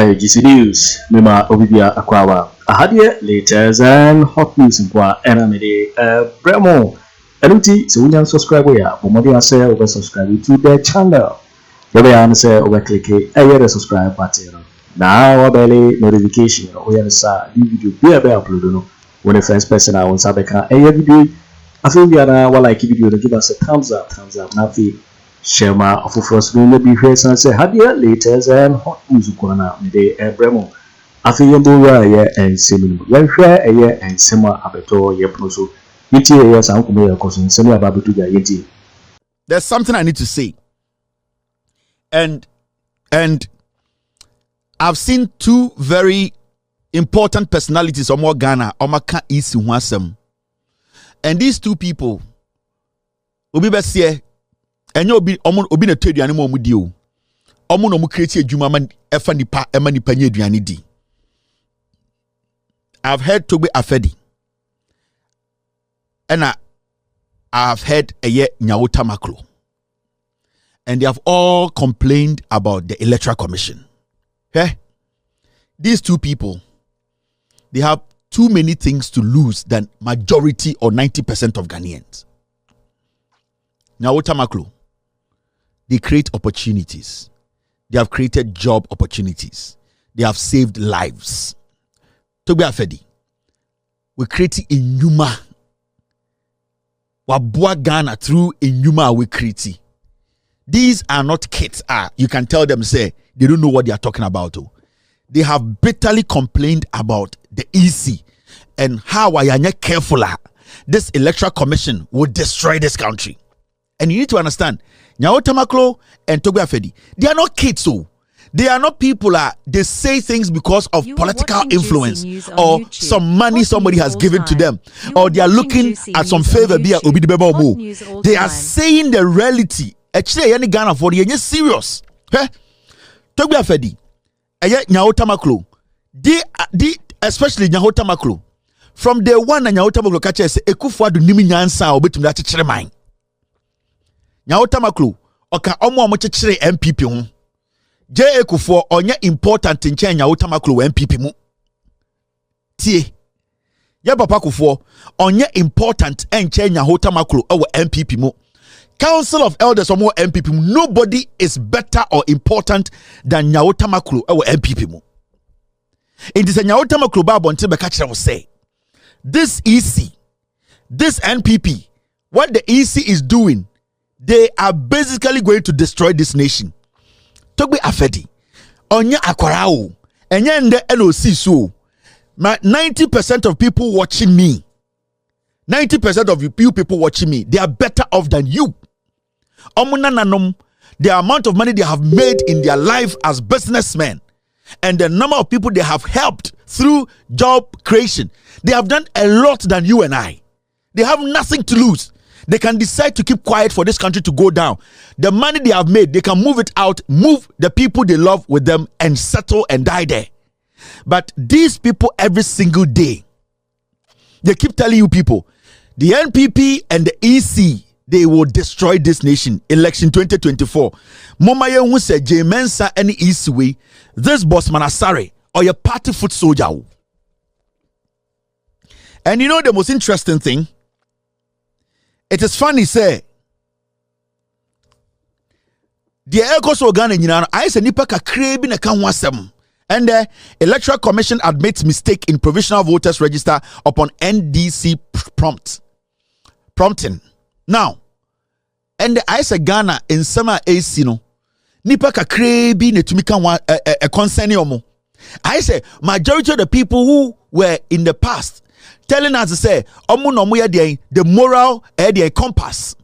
IGC News, Mima Obibia Akwawa. I had here latest and hot news in Kwa Enamide Bremo. Eluti, so we can subscribe here. For more than say, over subscribe to their channel. You may answer over click the subscribe button. Now, belly notification or answer the video be uploaded. When the first person I want to have a video, I feel we are while I give you to give us a thumbs up, Nafi. Shema of first will be here and say, had here latest and hot news Kwana Mide Bremo. Afriyie Boya and Sammy. Young share a year and Sema Abeto Yeproso. Years and Kume Cousin Sammy Ababutu Yeti. There's something I need to say. And I've seen two very important personalities of more Ghana, Omaka Isi Wasem. And these two people will be best here. And you'll be obi na trade animal with you. Omo no mu create a juma man efa nipa ema nipa nye aduane di. I've heard Tobe Afedi. And I've heard Eye Nyawota Maklo. And they have all complained about the Electoral Commission. Okay? These two people, they have too many things to lose than majority or 90% of Ghanaians. Nyawota Maklo. They create opportunities. They have created job opportunities. They have saved lives. Tobe Afedi, we create Inyuma. Wabua Ghana through Inyuma we create. These are not kids. You can tell them, say, they don't know what they are talking about. They have bitterly complained about the EC and how I am careful. This Electoral Commission will destroy this country. And you need to understand, Nyawota Maklo and Tobe Afedi, they are not kids, so they are not people they say things because of political influence or some money somebody has given to them, or they are looking at some favor. They are saying the reality. Actually, any Ghana for the serious. Tobe Afedi, Nyawota Maklo, they especially Nyawota Maklo, from day one, Nyawota Maklo catch say Akufo Addo nimi nyansa obetum da chechire man. Nyawota Maklo oka omo chechire MPP ho. Je Akufo onye important nche Nyawota Maklo MPP mu. Tie. Ya papa Akufo onye important nche Nyawota Maklo ewo MPP mu. Council of Elders omo MPP mu. Nobody is better or important than Nyawota Maklo ewo MPP mu. It is a Nyawota Maklo ba bonte be catch them say. This EC, this NPP, what the EC is doing, they are basically going to destroy this nation. Tobe Afedi, onya akwarao, enye nde NOC so. 90% of people watching me, 90% of you people watching me, they are better off than you. Omunananom, the amount of money they have made in their life as businessmen, and the number of people they have helped through job creation, they have done a lot than you and I. They have nothing to lose. They can decide to keep quiet for this country to go down. The money they have made, they can move it out, move the people they love with them, and settle and die there. But these people, every single day, they keep telling you people, the NPP and the EC, they will destroy this nation. Election 2024. Momaye who said Jean Mensa any EC way, this boss Manasare or your party foot soldier. And you know the most interesting thing? It is funny, say. The Ecos organ in I say nipa kakre bi na kan wasem. And the Electoral Commission admits mistake in provisional voters register upon NDC prompting. Now, and the I say Ghana in summer AC no nipa kakre bi na tumi kan a concern omo. I say majority of the people who were in the past telling us to say, the moral compass.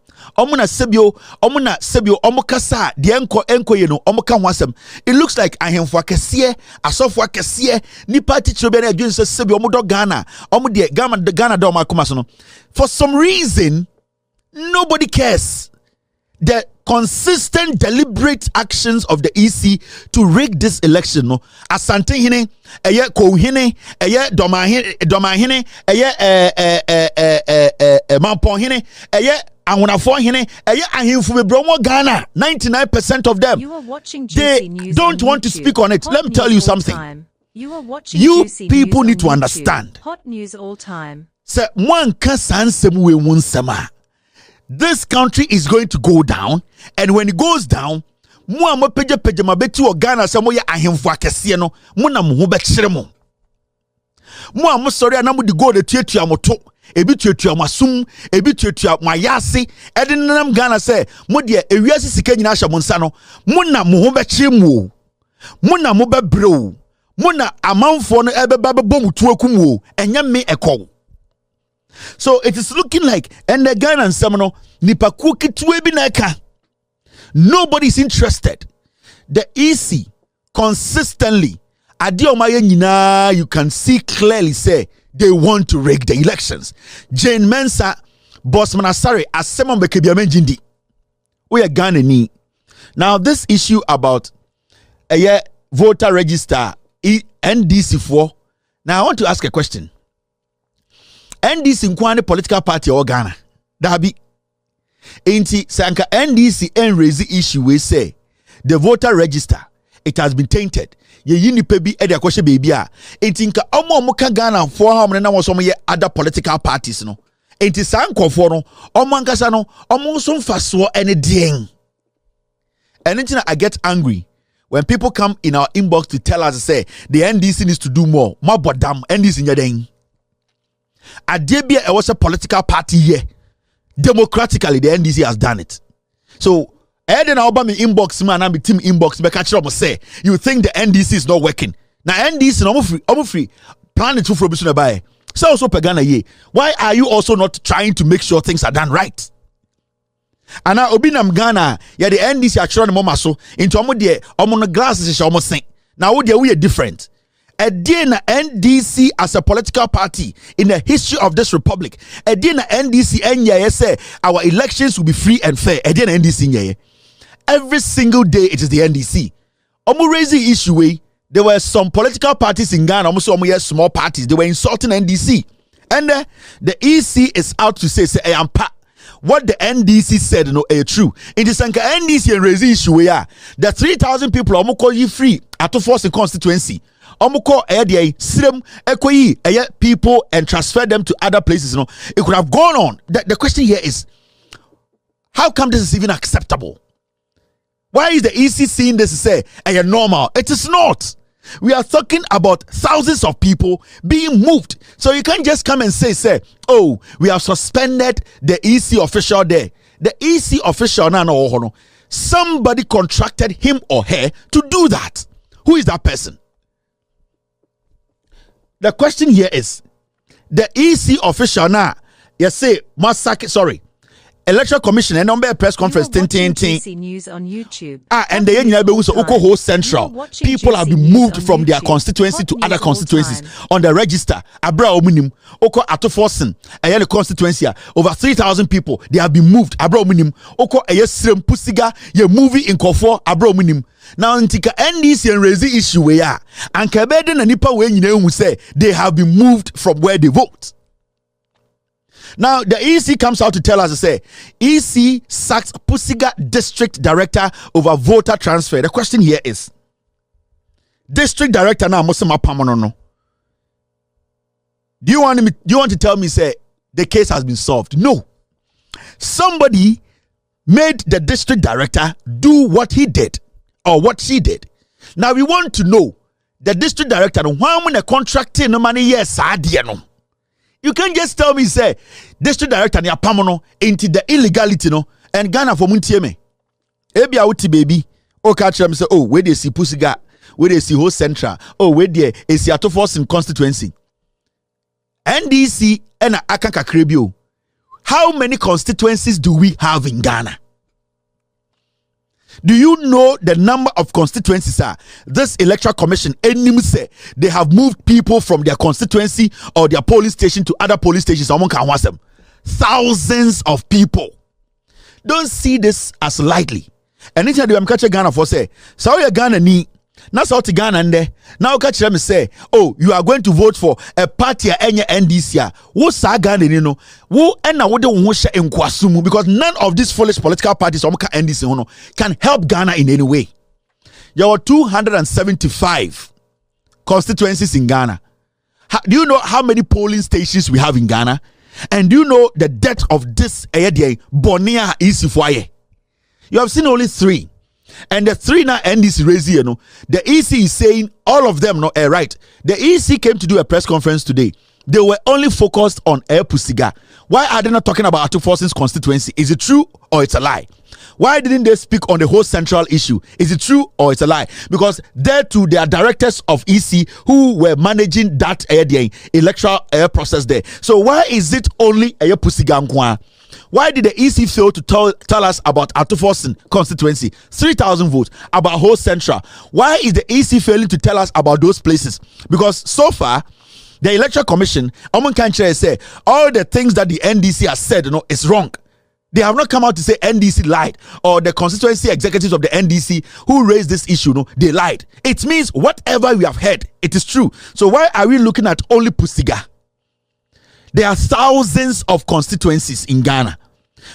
It looks like I am for Kessie, a software Kessie, Nipa teacher Bene Jones Sebio Modo Ghana, Ghana Doma Kumasono. For some reason, nobody cares. the consistent deliberate actions of the EC to rig this election no asante hene eye ko hene eye doma hene eye mampon hene eye ahonafo hene eye ahemfu bebro mo Ghana 99% of them you are watching they news don't want to speak on it. Let me tell you something. You are watching you news people need to YouTube. understand Hot news all time. say one kan sansem we won sama. This country is going to go down, and when it goes down, mo am peje ma beti o Ghana se mo ye ahemfo akese no mo na mo ho be kire mo am sorry anamu di go de tuatua mo to ebi tuatua mo asum ebi tuatua mo ayase ede nam Ghana se mo de ewiase sika nyina hye mo nsa no mo na mo ho be kire mo na mo be brɛ mo na amanfo no ebe ba bom tuakum wo enye me ekɔ. So it is looking like and the Ghana and Samano nipa kuki na eka. Nobody is interested. The EC consistently adiomaye nyina you can see clearly say they want to rig the elections. Jean Mensa boss manasare asemon bekebiame jindi. We are Ghana ni. Now this issue about a voter register NDC for. Now I want to ask a question. NDC nkwane political party or Ghana. Dabi. Inti sanka NDC and raise the issue we say the voter register it has been tainted. Ye yini pebi e de kwhye baby a. Inti nka omo ka Ghana for how many na wo so ye other political parties no. Inti sankofo no omo ankasa no omo so mfaso ene den. And inti na I get angry when people come in our inbox to tell us say the NDC needs to do more. Mabodam NDC nyeden. Adebia it was a political party here. Democratically, the NDC has done it. So, Eden Obama inbox man and team inbox me catch up say you think the NDC is not working. Now NDC no free plan it to for business buy. So also pagana ye. Why are you also not trying to make sure things are done right? And now Obinam Ghana, yeah, the NDC are trying to so into omo de omo no glasses is almost saying. Now we are different. A day na NDC as a political party in the history of this republic. A day na NDC say our elections will be free and fair. A day na NDC every single day it is the NDC. Omo raise the issue way. There were some political parties in Ghana, almost small parties. They were insulting NDC, and the EC is out to say what the NDC said no true. In the Sanka NDC and raise the issue way the 3,000 people almost call you free at to force in constituency. Omuko sirem ekoyi people and transfer them to other places. You know, it could have gone on. The question here is, how come this is even acceptable? Why is the EC seeing this and say normal? It is not. We are talking about thousands of people being moved. So you can't just come and say, oh, we have suspended the EC official there. The EC official no, somebody contracted him or her to do that. Who is that person? The question here is, the EC official now, you say, Electoral Commission and number press conference news on YouTube. And the whole central people have been moved from their constituency to other constituencies on the register. Abra omunim oko atoforsen the constituency over 3,000 people they have been moved. Abra omunim oko srem pusiga ye movie in Kofo abra omunim. Now ntika NDC and raise the issue we are and kabede na nipa we nyina say they have been moved from where they vote. Now, the EC comes out to tell us, say, EC sacks Pusiga district director over voter transfer. The question here is, district director now, Musema Pamono. Do you want to tell me, say, the case has been solved? No. Somebody made the district director do what he did or what she did. Now, we want to know the district director, why when a contract no money, yes, no. You can't just tell me, say, district director ni apamono into the illegality no and Ghana for muntieme. Ebi awuti baby. O catch them say, oh, where they see Pusiga, where they see whole central, oh, where they see Atoforce in constituency. NDC and Akaka Krebio. How many constituencies do we have in Ghana? Do you know the number of constituencies are? This electoral commission, say they have moved people from their constituency or their polling station to other polling stations. Thousands of people. Don't see this as lightly. And anytime I'm catching Ghana for say, so you Ghana ni. Now so to Ghana and there. Now catch them say, oh, you are going to vote for a party any NDC. Who sa Ghana you know? Who and now what they want share in Kwasumu because none of these foolish political parties or NDC can help Ghana in any way. There were 275 constituencies in Ghana. Do you know how many polling stations we have in Ghana? And do you know the depth of this Bonia Isifuaye? You have seen only 3. And the 3 now NDC raising, you know, the EC is saying all of them, no, right. The EC came to do a press conference today. They were only focused on Air Pusiga. Why are they not talking about Atuforsin's constituency? Is it true or it's a lie? Why didn't they speak on the whole central issue? Is it true or it's a lie? Because there too, there are directors of EC who were managing that electoral process there. So why is it only Air Pusiga? Why did the EC fail to tell us about Atuforsin constituency? 3,000 votes. About whole central. Why is the EC failing to tell us about those places? Because so far, the Electoral Commission, say all the things that the NDC has said, you know, is wrong. They have not come out to say NDC lied or the constituency executives of the NDC who raised this issue, no, they lied. It means whatever we have heard, it is true. So why are we looking at only Pusiga? There are thousands of constituencies in Ghana.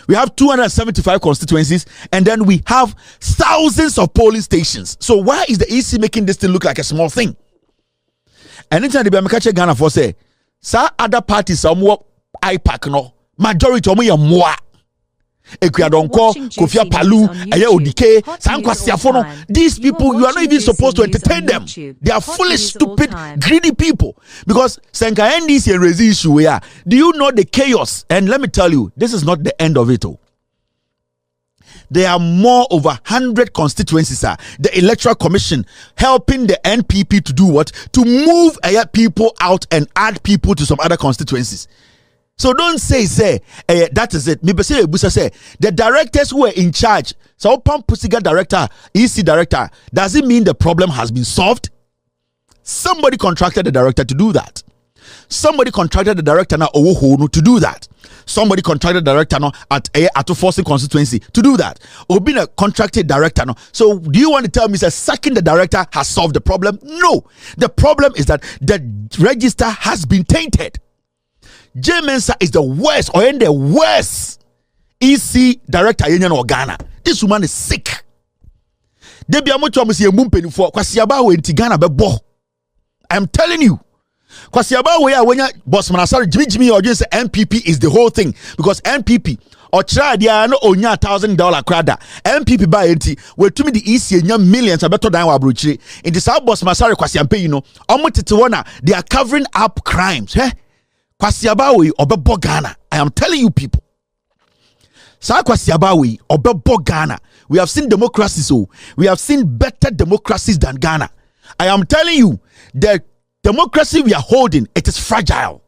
We have 275 constituencies and then we have thousands of polling stations. So why is the EC making this thing look like a small thing? And anytime they catch Ghana for say, sa other parties some IPAC no majority of them more. Ekuadonko, Kofia Palu, Aya Odike, Sankwasiafono. These people, you are not even supposed to entertain them. They are foolish, stupid, greedy people. Because Senka NDC and Rezi issue, yeah. Do you know the chaos? And let me tell you, this is not the end of it all. There are more over 100 constituencies, the Electoral Commission helping the NPP to do what? To move people out and add people to some other constituencies. So don't say that is it. Me say the directors who are in charge. So Pam Pusiga director, EC director, does it mean the problem has been solved? Somebody contracted the director to do that. Somebody contracted the director now Owusu to do that. Somebody contracted the director now at Atuforsin constituency to do that. Or being a contracted director now. So do you want to tell me that sacking the director has solved the problem? No. The problem is that the register has been tainted. Jean Mensa is the worst or in the worst EC director in Ghana. This woman is sick. I'm telling you. When boss sorry, Jimmy or just NPP is the whole thing because NPP or try they are no onya $1,000 crada. NPP by NT will to me the EC millions are better than Wabruchi. In the South boss Masari Kwasiampe, you know, they are covering up crimes. Kwasiabawe obebo Ghana. I am telling you people. Sa Kwasiabawe obebo Ghana. We have seen democracy, so we have seen better democracies than Ghana. I am telling you, the democracy we are holding, it is fragile.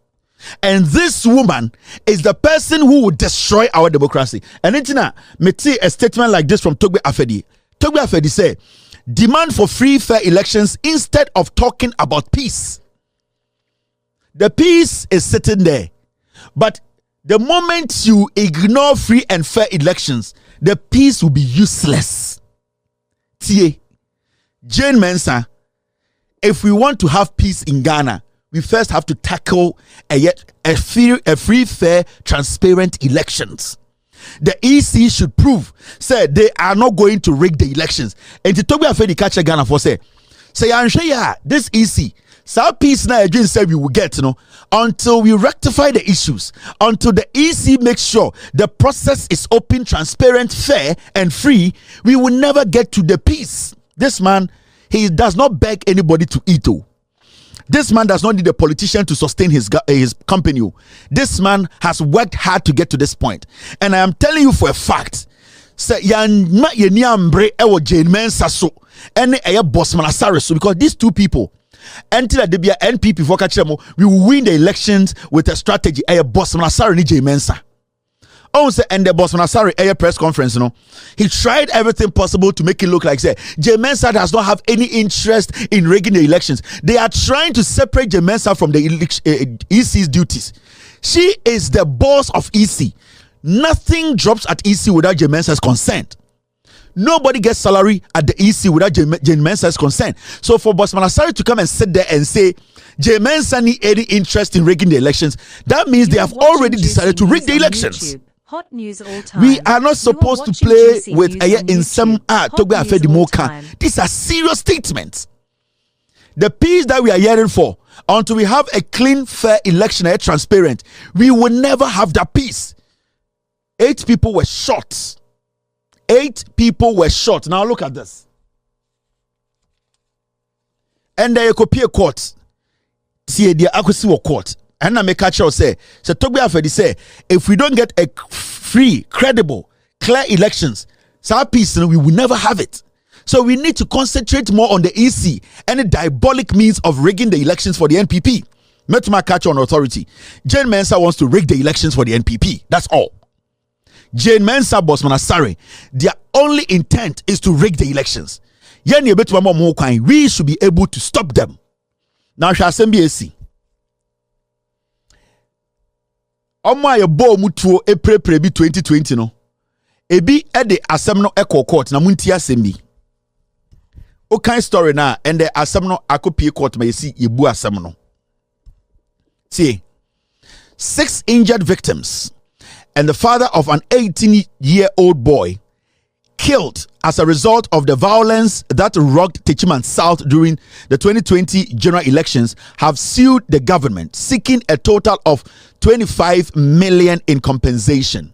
And this woman is the person who will destroy our democracy. And it's me see a statement like this from Togbe Afedi. Togbe Afedi said, demand for free, fair elections instead of talking about peace. The peace is sitting there. But the moment you ignore free and fair elections, the peace will be useless. Tie, Jean Mensa, if we want to have peace in Ghana, we first have to tackle a free, fair, transparent elections. The EC should prove, say they are not going to rig the elections. And to talk about the catch Ghana for say this EC. So peace now again say we will get, until we rectify the issues, until the EC makes sure the process is open, transparent, fair, and free, we will never get to the peace. This man, he does not beg anybody to eat. This man does not need a politician to sustain his company. This man has worked hard to get to this point. And I am telling you for a fact, say Jean Mensa so and boss Manasare so because these two people until the NPP for Kachemo, we will win the elections with a strategy. Boss Manasare ni Jean Mensa. And the boss Manasare press conference, he tried everything possible to make it look like say Jean Mensa does not have any interest in rigging the elections. They are trying to separate Jean Mensa from the EC's duties. She is the boss of EC. Nothing drops at EC without Jean Mensa's consent. Nobody gets salary at the EC without Jean Mensa's consent. So for Boss Manasari to come and sit there and say Jean Mensa need any interest in rigging the elections, that means they have already decided to rig the elections. Hot news all time. We are not supposed to play with in some These are serious statements. The peace that we are yearning for, until we have a clean, fair election, transparent, we will never have that peace. 8 people were shot. 8 people were shot. Now look at this. And they could a court. See the Akosi court. And I make a say, so Togbe Afedi say, if we don't get a free, credible, clear elections, so our peace, we will never have it. So we need to concentrate more on the EC and the diabolic means of rigging the elections for the NPP. Metuma catch on authority. Jean Mensa wants to rig the elections for the NPP. That's all. Jean Mensa, Boss Manasari, their only intent is to rig the elections. We should be able to stop them. Now, Assembly. Omo aye bo mutuo April 2020 no. Ebi ede asem no ekọ court na munti asem bi. O kind story na and the asem no akopie court ma yesi yebu asem no. See, 6 injured victims and the father of an 18-year-old boy killed as a result of the violence that rocked Techiman South during the 2020 general elections have sued the government, seeking a total of 25 million in compensation.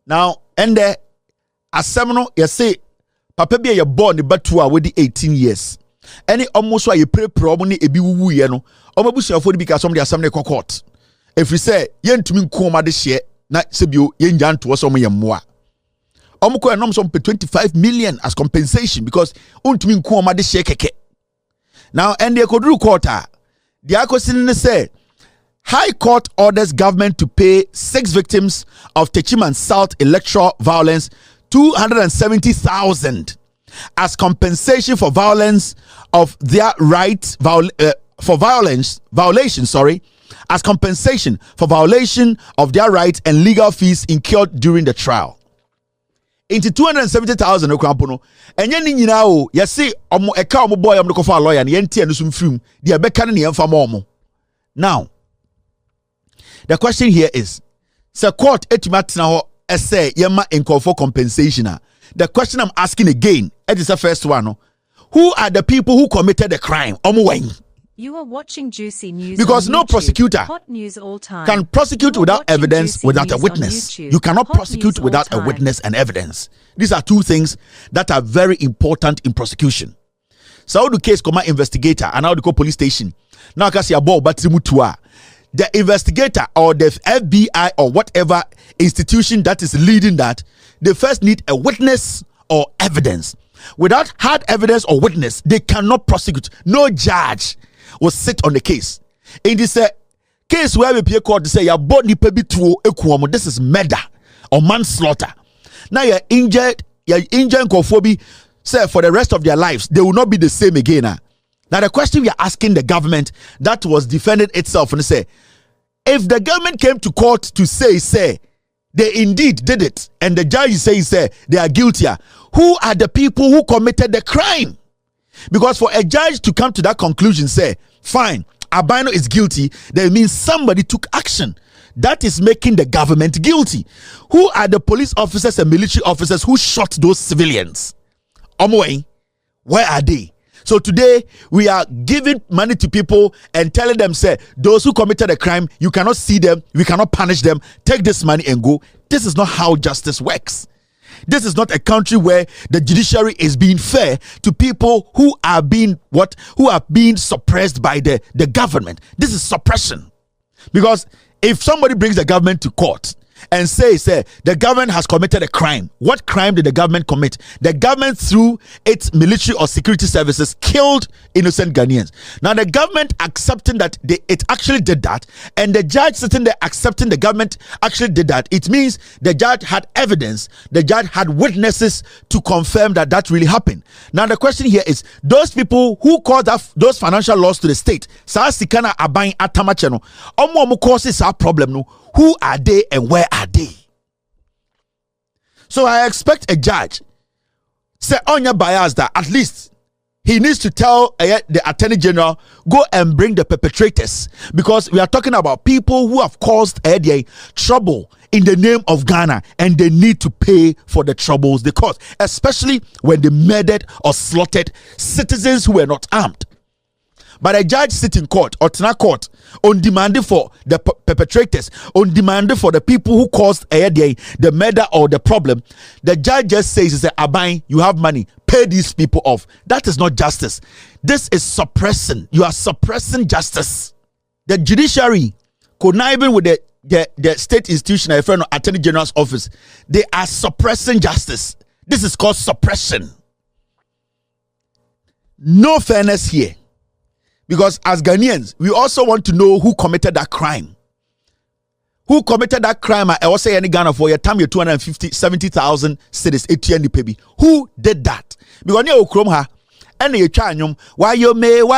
Now, and the asemno you say papa bi born the batua with 18 years. Any almost why you pray problem ni ebi wuwu ye no. Omabusuafo bi ka som de asem ne court. If we say yentumi nkoma de hye na sebio yenja nto so mo yemmoa. Omukwe nom some 25 million as compensation because untumi nkoma de hye keke. Now and the Kodru quarter the Akosin say High Court orders government to pay 6 victims of Techiman South electoral violence 270,000 as compensation for violence of their rights as compensation for violation of their rights and legal fees incurred during the trial. Into 270,000 okrampono enye ni nyina o yesi omo eka omo boy omo kofa lawyer na yentie no sum frim de ebeka ne yemfa mo. Now the question here is, the court etimatna ho ese yema for compensation. The question I'm asking again, it is the first one. Who are the people who committed the crime? You are watching Juicy News. Because no YouTube. prosecutor Hot news all time. can prosecute without evidence, without a witness. You cannot Hot prosecute news without all a time. witness and evidence. These are 2 things that are very important in prosecution. So how do case come investigator and how do go police station? Now kasi abo batrimutua. The investigator or the FBI or whatever institution that is leading that, they first need a witness or evidence. Without hard evidence or witness, they cannot prosecute. No judge will sit on the case. In this case where we pay court to say your body this is murder or manslaughter. Now you're injured Kofobi, say for the rest of their lives, they will not be the same again. Now the question we are asking the government that was defending itself and say, if the government came to court to say they indeed did it, and the judge says they are guilty, who are the people who committed the crime? Because for a judge to come to that conclusion, say, fine, Albino is guilty, that means somebody took action. That is making the government guilty. Who are the police officers and military officers who shot those civilians? Omway, where are they? So today we are giving money to people and telling them, say, those who committed a crime, you cannot see them, we cannot punish them, take this money and go. This is not how justice works. This is not a country where the judiciary is being fair to people who are being suppressed by the government. This is suppression. Because if somebody brings the government to court and says the government has committed a crime, what crime did the government commit? The government, through its military or security services, killed innocent Ghanaians. Now the government accepting that it actually did that, and the judge sitting there accepting the government actually did that, it means the judge had evidence, the judge had witnesses to confirm that really happened. Now the question here is, those people who caused those financial loss to the state, sa sikana abain atamacheno, omo causes our problem no. Who are they and where are they? So I expect a judge say on your bias that at least he needs to tell the Attorney General, go and bring the perpetrators, because we are talking about people who have caused trouble in the name of Ghana, and they need to pay for the troubles they caused, especially when they murdered or slaughtered citizens who were not armed. But a judge sit in court or court on demand for the perpetrators, on demand for the people who caused the murder or the problem. The judge just says, Abai, you have money, pay these people off. That is not justice. This is suppressing. You are suppressing justice. The judiciary, conniving with the state institution, a friend of Attorney General's office, they are suppressing justice. This is called suppression. No fairness here. Because as Ghanaians, we also want to know who committed that crime. Who committed that crime? I also say any Ghana for your time, 270,000 cedis, 80 baby. Who did that? Because you chrome her, and you try why you may, oh,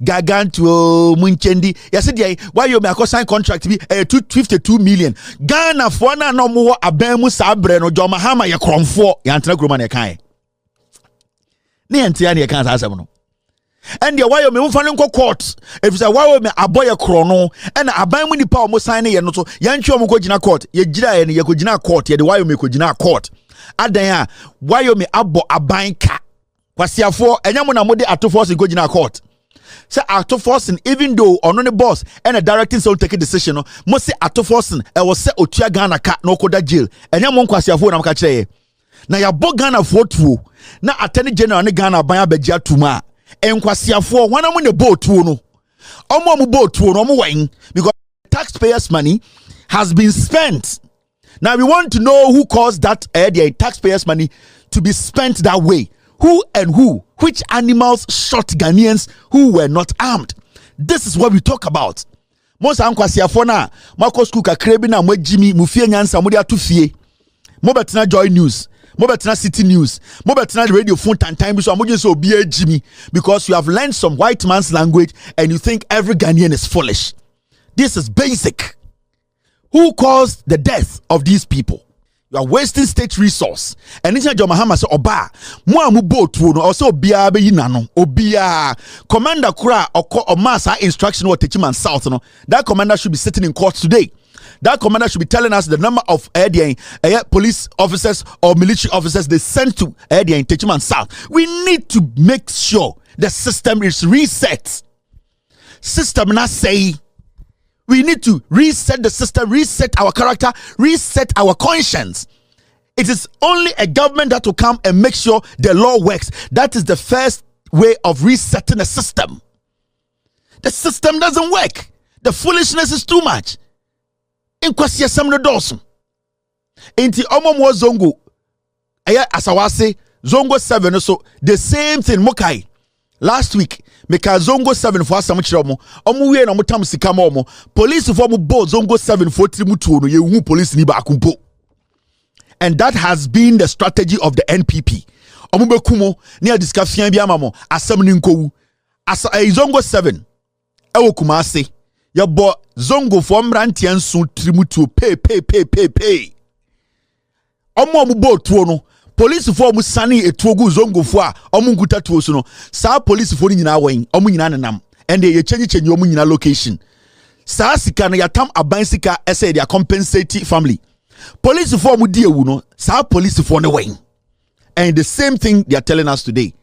Gaganto, Munchendi. Yes, why you may sign contract to be 252 million. Ghana for no more Abemu Sabre no Jomahama, ya crom for Yantra Grumania Kai. And the why me mfane nko court if say why me aboye krono and aban mu nipa o mo sign ye no so yantwe mo ko gina court ye gira ye ne ye ko gina court ye de why me ko gina court adan a why me abo aban ka kwasiafo enyamo na mo de atofos ko gina court say atofos even though ono ne boss and a directing so take a decision no mo say atofos e wo say otua Ghana ka no ko da jail enyamo kwasiafo na mo ka kire ye na ya bo Ghana fotuo na Attorney General ne Ghana ban abaji atuma enkwasiafo wana mu ne botuo no omo mu botuo no omo wen because taxpayers money has been spent. Now we want to know who caused that taxpayers money to be spent that way. Who and who? Which animals shot Ghanaians who were not armed? This is what we talk about. Most ankwasiafo na mako school ka krebi na mo jimi mu fie nyansa mo de atufie mo betina Joy News, mo betina City News, mo betina radio phone time so mo so be Jimmy because you have learned some white man's language and you think every Ghanaian is foolish. This is basic. Who caused the death of these people? You are wasting state resource. And it's your Mahama say oba mo amu boat no also obia be yinano obia commander kura or mass instruction or teaching man south no that commander should be sitting in court today. That commander should be telling us the number of police officers or military officers they sent to Techiman South. We need to make sure the system is reset. System not say we need to reset the system, reset our character, reset our conscience. It is only a government that will come and make sure the law works. That is the first way of resetting a system. The system doesn't work. The foolishness is too much. Inkwasiya samno dosu. Inti omo zongo. Asawase zongo 7 so the same thing mokai. Last week meka zongo 7 for asamu chiromo. Omo we na mutam sikama omo. Police for mo bo zongo 7 for trimutu no ye hu police ni ba akumpo. And that has been the strategy of the NPP. Omo be kumo ni a discussion bi amamo asam ni nkowu. Asa zongo 7 ewo Kumasi. Ya bo zongo for mrantian sun trimutu pay. Omo bo tuo no. Police for mu sani etuogu zongo for a omo nguta tuo so no. Sa police for ni nyina wen omo nyina nenam. And they change omo nyina location. Sa sika na yatam aban sika ese dia compensate family. Police for mu die wu no. Sa police for ne wen. And the same thing they are telling us today.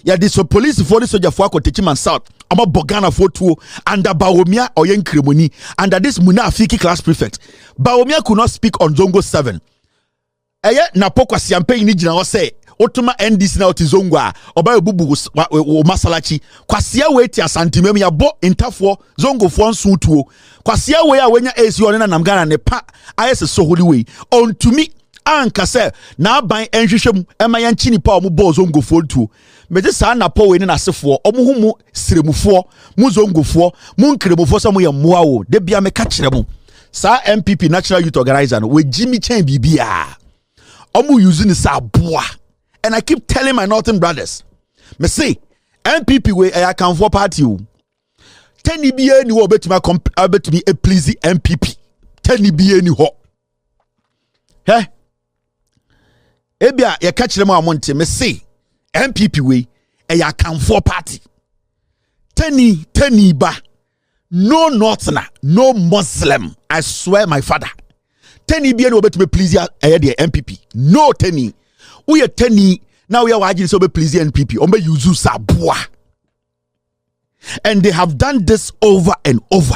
Yeah, this police for the soldier for Techiman South. Ama Bogana for two under Bawumia or Yen Kremoni under this Munafiki class prefect. Bawumia could not speak on Zongo 7. NAPO Campaign Nijina say Otoma NDC now to Zongwa or by Bubu Masalachi. Kwasia wait ya Santimemia bo interfo Zongo for Sutu. Kwasia wea when ya is you on Namgana Nepa. I is so holy way. On to me. Anka se na ban enhwehwem emayan chini pa omo bo zongo fotu me de sa na po we ni nasefo omo hu mu siremufo mu zongofo mu nkremufo so mo ye moa wo de bia me ka kire mu sa MPP National Youth Organizer no we Jimmy Chen bibia omo using the sa boa. And I keep telling my northern brothers me say MPP we I can for party o tani bia ni wo betuma a please MPP tani bia ni ho He ebia ye ka kire mu amonte me say MPP we e ya Akamfo party. Teni ba. No northerner, no Muslim. I swear my father. Teni bi no bet me please ya the MPP. No teni. We teni now we are watching so be please MPP. Ombe yuzu sabua. And they have done this over and over.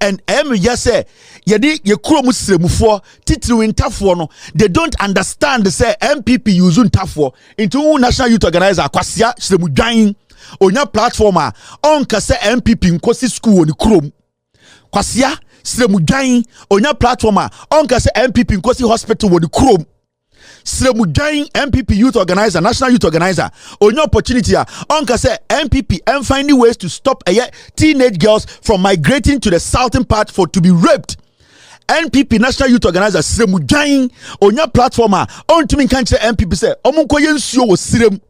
And just say yedi ye kuro musremufo titiri wintafo no they don't understand the say MPP use ntafo into national youth organizer kwasia sremudwan onya platform a onka say MPP nkosi school oni krom kwasia sremudwan onya platform a onka say MPP nkosi hospital oni krom sremudwan MPP youth organizer national youth organizer onya opportunity a onka say MPP and finding ways to stop teenage girls from migrating to the southern part for to be raped. NPP national youth organizer sremudwan onya platform a ontumi kan kire MPP say omunko yensuo wo srem.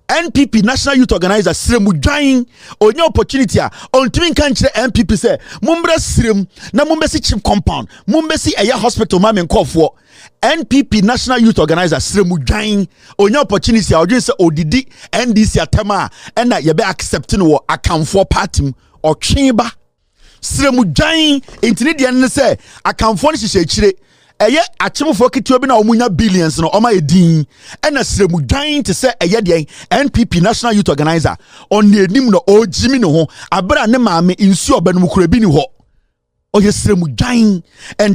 NPP national youth organizer sremudwan onya opportunity a ontumi kan kire MPP say mumbra srem na mumbesi chief compound mumbesi hospital ma menkofo. NPP national youth organizer sremudwan onya opportunity a odwen say odidi NDC atema na ye be accepting wo Akamfo party or tweba sremudwan intini de ne say Akamfo ne hihye kire achemfo ketewa bi na omunya billions no oma edin na sremudwan te say de NPP national youth organizer on the enim no ojimi ne ho abra ne maame insu obanum kura bi ni ho. And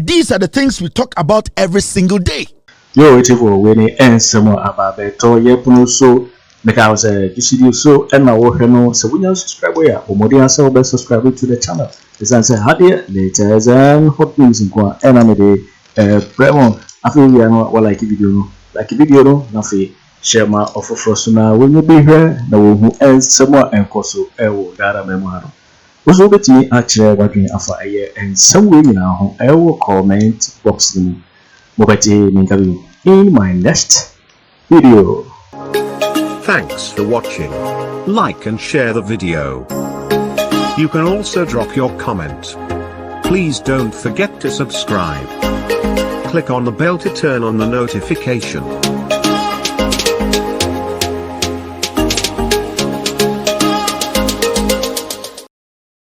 these are the things we talk about every single day. Yo, it's for winning and some about better. Yepuno so because GCD so and my work no so we subscribe here or more than subscribe to the channel. This answer had it later and hot news in Kwa and I'm a Prempeh. I feel we are not like a video no nothing share my offer for sooner when you be here no who else somewhere and koso ewo dara memoir. Oso betimi achire wadwen afa and somewhere now I will comment box them. In my next video. Thanks for watching. Like and share the video. You can also drop your comment. Please don't forget to subscribe. Click on the bell to turn on the notification.